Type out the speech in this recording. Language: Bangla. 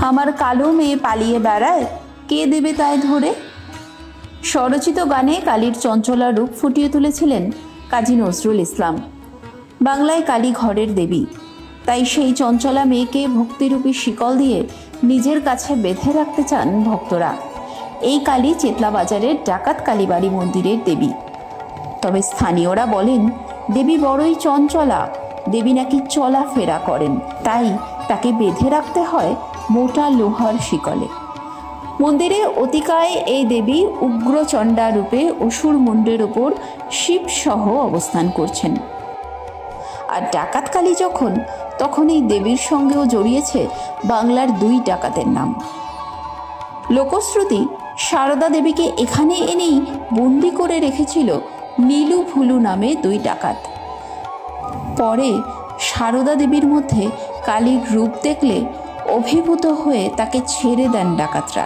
আমার কালো মেয়ে পালিয়ে বেড়ায়, কে দেবে তাই ধরে। স্বরচিত গানে কালীর চঞ্চলা রূপ ফুটিয়ে তুলেছিলেন কাজী নজরুল ইসলাম। বাংলায় কালী ঘরের দেবী, তাই সেই চঞ্চলা মেয়েকে ভক্তিরূপী শিকল দিয়ে নিজের কাছে বেঁধে রাখতে চান ভক্তরা। এই কালী চেতলা বাজারের ডাকাত কালীবাড়ি মন্দিরের দেবী। তবে স্থানীয়রা বলেন, দেবী বড়ই চঞ্চলা, দেবী নাকি চলাফেরা করেন, তাই তাকে বেঁধে রাখতে হয় মোটা লোহার শিকলে। মন্দিরে অতিকায় এই দেবী উগ্রচণ্ডা রূপে অসুর মুণ্ডের ওপর শিবসহ অবস্থান করছেন। আর ডাকাত কালী তখন এই দেবীর সঙ্গেও জড়িয়েছে বাংলার দুই ডাকাতের নাম। লোকশ্রুতি, সারদা দেবীকে এখানে এনেই বন্দি করে রেখেছিল নীলু ভুলু নামে দুই ডাকাত। পরে সারদা দেবীর মধ্যে কালীর রূপ দেখলে অভিভূত হয়ে তাকে ছেড়ে দেন ডাকাতরা।